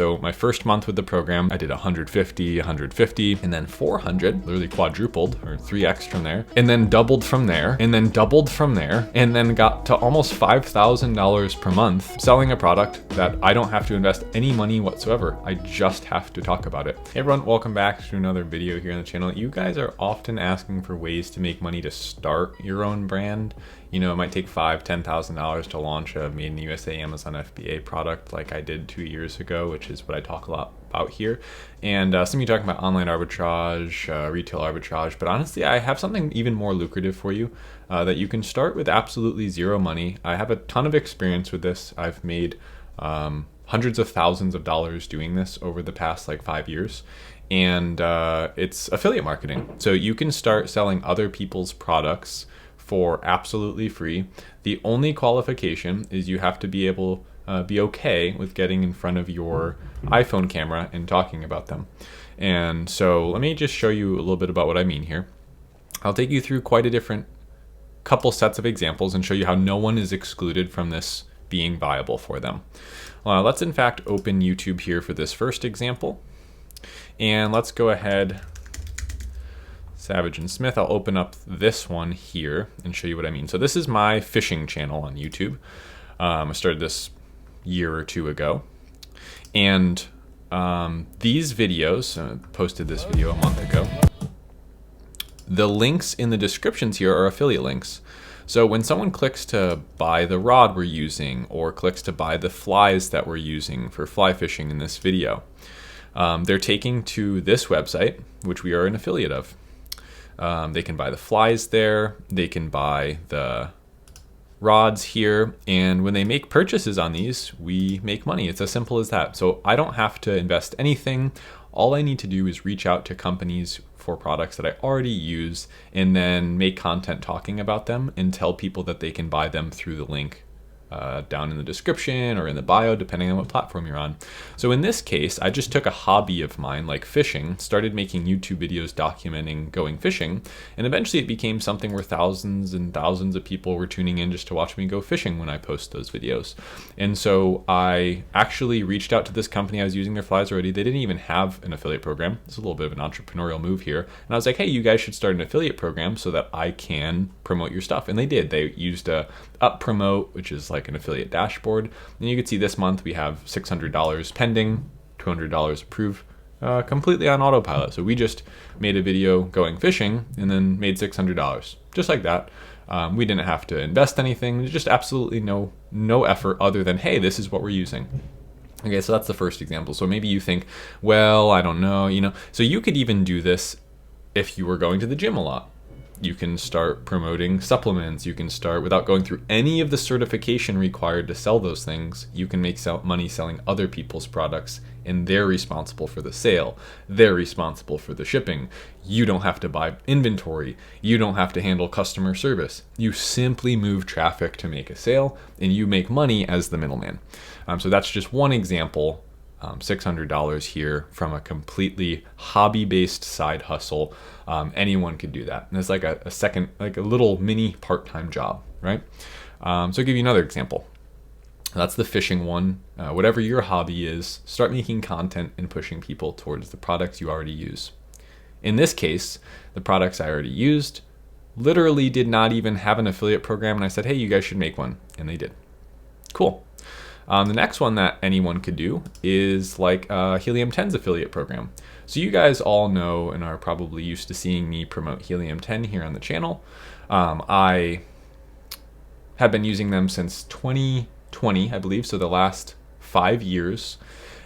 So my first month with the program, I did 150, 150, and then 400, literally quadrupled or 3x from there, and then doubled from there, and then doubled from there, and then got to almost $5,000 per month selling a product that I don't have to invest any money whatsoever. I just have to talk about it. Hey everyone, welcome back to another video here on the channel. You guys are often asking for ways to make money to start your own brand. You know, it might take $5,000, $10,000 to launch a Made in the USA Amazon FBA product like I did 2 years ago, which is what I talk a lot about here. And some of you talking about online arbitrage, retail arbitrage, but honestly, I have something even more lucrative for you that you can start with absolutely zero money. I have a ton of experience with this. I've made hundreds of thousands of dollars doing this over the past like 5 years. And it's affiliate marketing. So you can start selling other people's products for absolutely free. The only qualification is you have to be able be okay with getting in front of your iPhone camera and talking about them. And so let me just show you a little bit about what I mean here. I'll take you through quite a different couple sets of examples and show you how no one is excluded from this being viable for them. Let's in fact open YouTube here for this first example. And let's go ahead, Savage and Smith. I'll open up this one here and show you what I mean. So this is my fishing channel on YouTube. I started this year or two ago. And these videos, posted this video a month ago. The links in the descriptions here are affiliate links. So when someone clicks to buy the rod we're using or clicks to buy the flies that we're using for fly fishing in this video, they're taking to this website, which we are an affiliate of. They can buy the flies there, they can buy the rods here, and when they make purchases on these, we make money. It's as simple as that. So I don't have to invest anything. All I need to do is reach out to companies for products that I already use and then make content talking about them and tell people that they can buy them through the link down in the description or in the bio, depending on what platform you're on. So in this case, I just took a hobby of mine like fishing, started making YouTube videos documenting going fishing, and eventually it became something where thousands and thousands of people were tuning in just to watch me go fishing when I post those videos. And so I actually reached out to this company. I was using their flies already. They didn't even have an affiliate program. It's a little bit of an entrepreneurial move here. And I was like, hey, you guys should start an affiliate program so that I can promote your stuff. And they did. They used a Up Promote, which is like an affiliate dashboard. And you can see this month we have $600 pending, $200 approved, completely on autopilot. So we just made a video going fishing and then made $600, just like that. We didn't have to invest anything. There's just absolutely no effort other than, hey, this is what we're using. Okay, so that's the first example. So maybe you think, well, I don't know, So you could even do this if you were going to the gym a lot. You can start promoting supplements. You can start without going through any of the certification required to sell those things. You can make money selling other people's products, and they're responsible for the sale. They're responsible for the shipping. You don't have to buy inventory. You don't have to handle customer service. You simply move traffic to make a sale, and you make money as the middleman. So that's just one example. $600 here from a completely hobby-based side hustle. Anyone could do that. And it's like a second, like a little mini part-time job, right? So I'll give you another example. That's the fishing one. Whatever your hobby is, start making content and pushing people towards the products you already use. In this case, the products I already used literally did not even have an affiliate program, and I said, hey, you guys should make one, and they did. Cool. The next one that anyone could do is like Helium 10's affiliate program. So you guys all know and are probably used to seeing me promote Helium 10 here on the channel. I have been using them since 2020, I believe, so the last 5 years.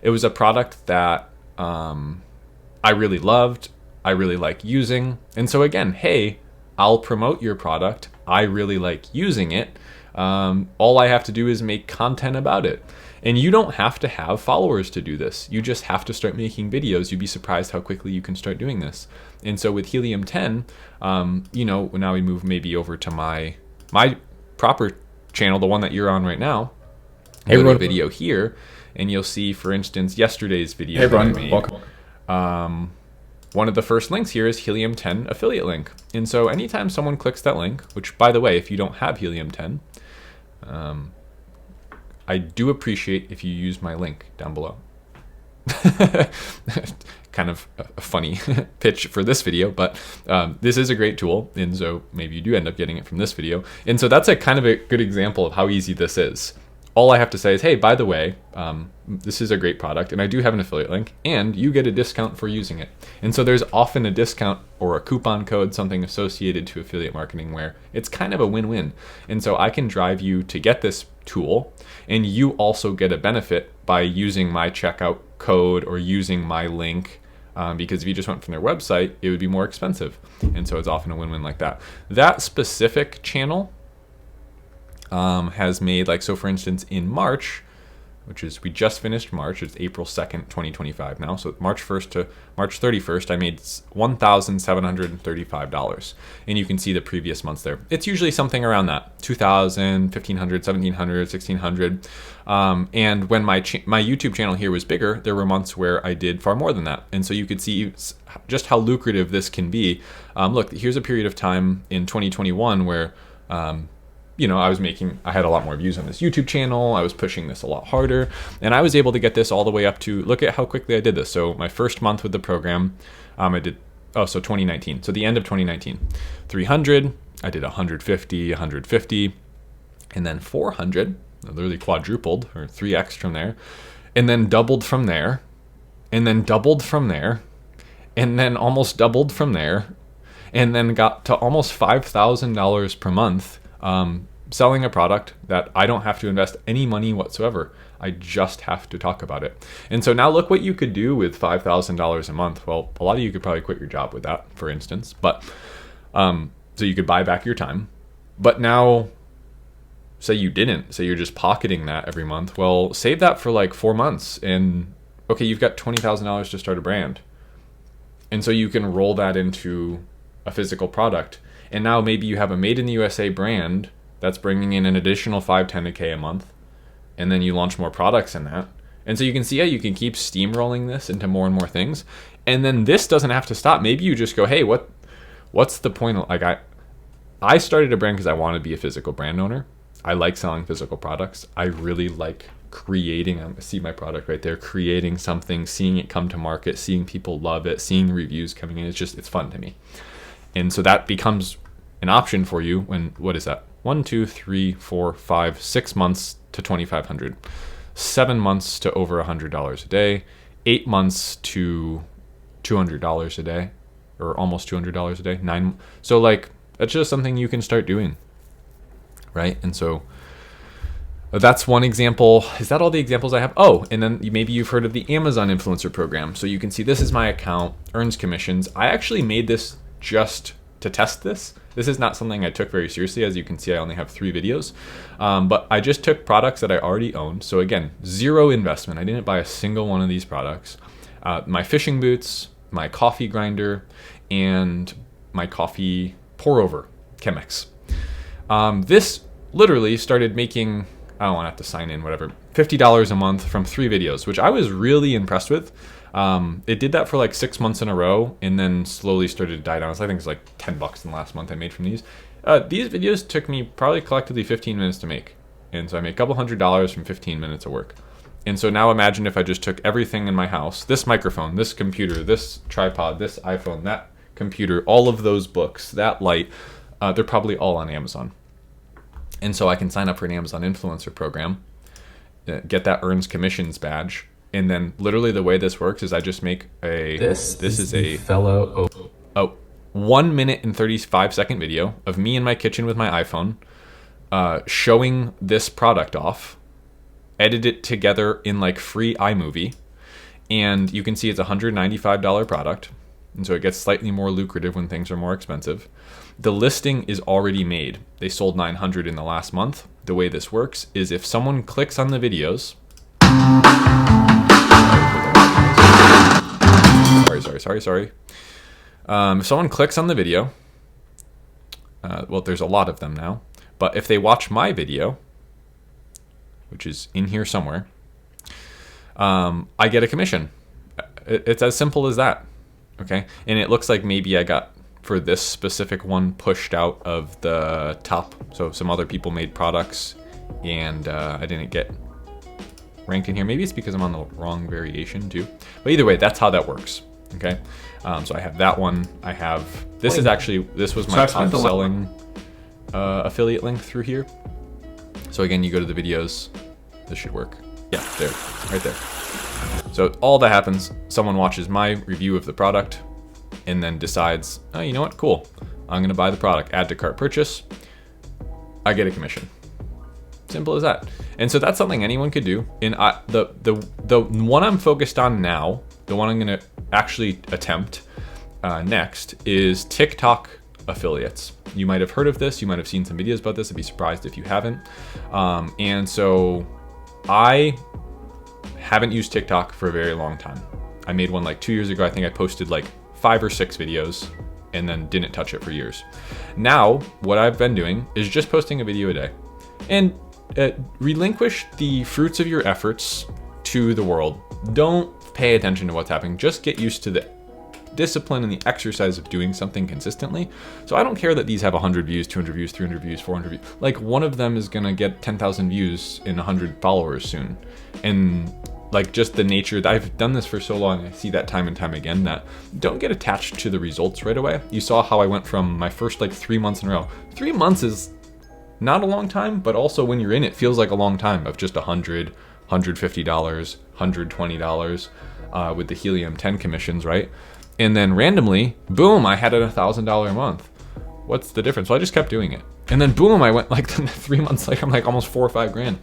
It was a product that I really loved, I really like using. And so again, hey, I'll promote your product. I really like using it. All I have to do is make content about it. And you don't have to have followers to do this. You just have to start making videos. You'd be surprised how quickly you can start doing this. And so with Helium 10, now we move maybe over to my proper channel, the one that you're on right now. Hey, go to a video here, and you'll see, for instance, yesterday's video. Hey, everyone, welcome. One of the first links here is Helium 10 affiliate link. And so anytime someone clicks that link, which by the way, if you don't have Helium 10, I do appreciate if you use my link down below. kind of a funny pitch for this video, but this is a great tool, and so maybe you do end up getting it from this video. And so that's a kind of a good example of how easy this is. All I have to say is, hey, by the way, this is a great product, and I do have an affiliate link, and you get a discount for using it. And so there's often a discount or a coupon code, something associated to affiliate marketing, where it's kind of a win-win. And so I can drive you to get this tool, and you also get a benefit by using my checkout code or using my link, because if you just went from their website, it would be more expensive. And so it's often a win-win like that. That specific channel has made, like, so for instance, in March, which is, we just finished March, it's April 2nd, 2025 now. So March 1st to March 31st, I made $1,735. And you can see the previous months there. It's usually something around that, $2,000, $1,500, $1,700, $1,600. And when my YouTube channel here was bigger, there were months where I did far more than that. And so you could see just how lucrative this can be. Look, here's a period of time in 2021 where, you know, I had a lot more views on this YouTube channel. I was pushing this a lot harder, and I was able to get this all the way up to, look at how quickly I did this. So my first month with the program, I did, so 2019. So the end of 2019, 300, I did 150, 150, and then 400, I literally quadrupled, or 3x from there, and then doubled from there, and then doubled from there, and then almost doubled from there, and then got to almost $5,000 per month, selling a product that I don't have to invest any money whatsoever. I just have to talk about it. And so now look what you could do with $5,000 a month. Well, a lot of you could probably quit your job with that, for instance, but so you could buy back your time. But now, say you didn't, say you're just pocketing that every month. Well, save that for like 4 months, and okay, you've got $20,000 to start a brand. And so you can roll that into a physical product. And now maybe you have a made in the USA brand that's bringing in an additional $5, $10K a month. And then you launch more products in that. And so you can see how you can keep steamrolling this into more and more things. And then this doesn't have to stop. Maybe you just go, hey, what's the point? Like, I started a brand because I want to be a physical brand owner. I like selling physical products. I really like creating, I see my product right there, creating something, seeing it come to market, seeing people love it, seeing reviews coming in. It's fun to me. And so that becomes an option for you when, what is that? 1, 2, 3, 4, 5, 6 months to $2,500, 7 months to over $100 a day, 8 months to $200 a day, or almost $200 a day, 9. So like, that's just something you can start doing, right? And so that's one example. Is that all the examples I have? Oh, and then maybe you've heard of the Amazon Influencer Program. So you can see this is my account, earns commissions. I actually made this just to test this. This is not something I took very seriously. As you can see, I only have 3 videos, but I just took products that I already owned. So again, 0 investment. I didn't buy a single one of these products. My fishing boots, my coffee grinder, and my coffee pour over, Chemex. This literally started making, I don't want to have to sign in, whatever, $50 a month from 3 videos, which I was really impressed with. It did that for like 6 months in a row, and then slowly started to die down. So I think it's like $10 in the last month I made from these. These videos took me probably collectively 15 minutes to make. And so I made a couple $100 from 15 minutes of work. And so now imagine if I just took everything in my house, this microphone, this computer, this tripod, this iPhone, that computer, all of those books, that light, they're probably all on Amazon. And so I can sign up for an Amazon influencer program, get that earns commissions badge. And then literally the way this works is I just make this is a fellow 1 minute and 35-second video of me in my kitchen with my iPhone, showing this product off, edit it together in like free iMovie, and you can see it's a $195 product, and so it gets slightly more lucrative when things are more expensive. The listing is already made. They sold 900 in the last month. The way this works is if someone clicks on the videos, sorry. If someone clicks on the video, well, there's a lot of them now, but if they watch my video, which is in here somewhere, I get a commission. It's as simple as that, okay? And it looks like maybe I got, for this specific one, pushed out of the top. So some other people made products, and I didn't get ranked in here. Maybe it's because I'm on the wrong variation too. But either way, that's how that works. Okay. So I have that one. I have, this was my top selling affiliate link through here. So again, you go to the videos. This should work. Yeah, there, right there. So all that happens, someone watches my review of the product and then decides, oh, you know what, cool. I'm gonna buy the product, add to cart purchase. I get a commission. Simple as that. And so that's something anyone could do. And the one I'm focused on now, the one I'm gonna actually attempt next is TikTok affiliates. You might have heard of this. You might have seen some videos about this. I'd be surprised if you haven't. And so I haven't used TikTok for a very long time. I made one like 2 years ago. I think I posted like 5 or 6 videos and then didn't touch it for years. Now, what I've been doing is just posting a video a day and relinquish the fruits of your efforts to the world. Don't pay attention to what's happening. Just get used to the discipline and the exercise of doing something consistently. So I don't care that these have 100 views, 200 views, 300 views, 400 views. Like one of them is gonna get 10,000 views and 100 followers soon. And like just the nature that I've done this for so long, I see that time and time again, that don't get attached to the results right away. You saw how I went from my first like 3 months in a row. 3 months is not a long time, but also when you're in it feels like a long time of just $100, $150, $120 with the Helium 10 commissions, right? And then randomly, boom, I had it $1,000 a month. What's the difference? Well, I just kept doing it. And then boom, I went like 3 months later, I'm like almost 4 or 5 grand.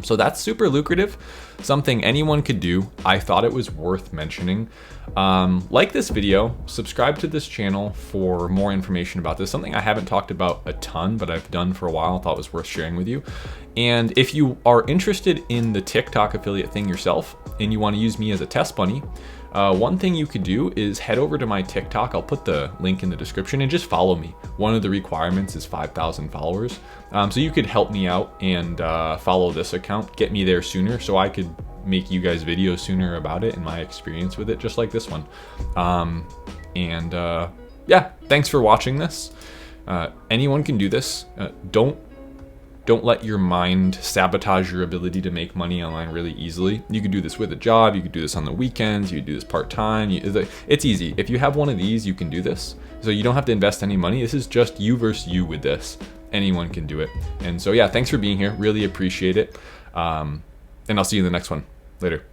So that's super lucrative, something anyone could do. I thought it was worth mentioning. Like this video, subscribe to this channel for more information about this. Something I haven't talked about a ton, but I've done for a while. I thought was worth sharing with you. And if you are interested in the TikTok affiliate thing yourself and you want to use me as a test bunny, one thing you could do is head over to my TikTok. I'll put the link in the description and just follow me. One of the requirements is 5,000 followers. So you could help me out and follow this account, get me there sooner so I could make you guys videos sooner about it and my experience with it, just like this one. Yeah, thanks for watching this. Anyone can do this. Don't let your mind sabotage your ability to make money online really easily. You could do this with a job. You could do this on the weekends. You could do this part-time. It's easy. If you have one of these, you can do this. So you don't have to invest any money. This is just you versus you with this. Anyone can do it. And so yeah, thanks for being here. Really appreciate it. And I'll see you in the next one. Later.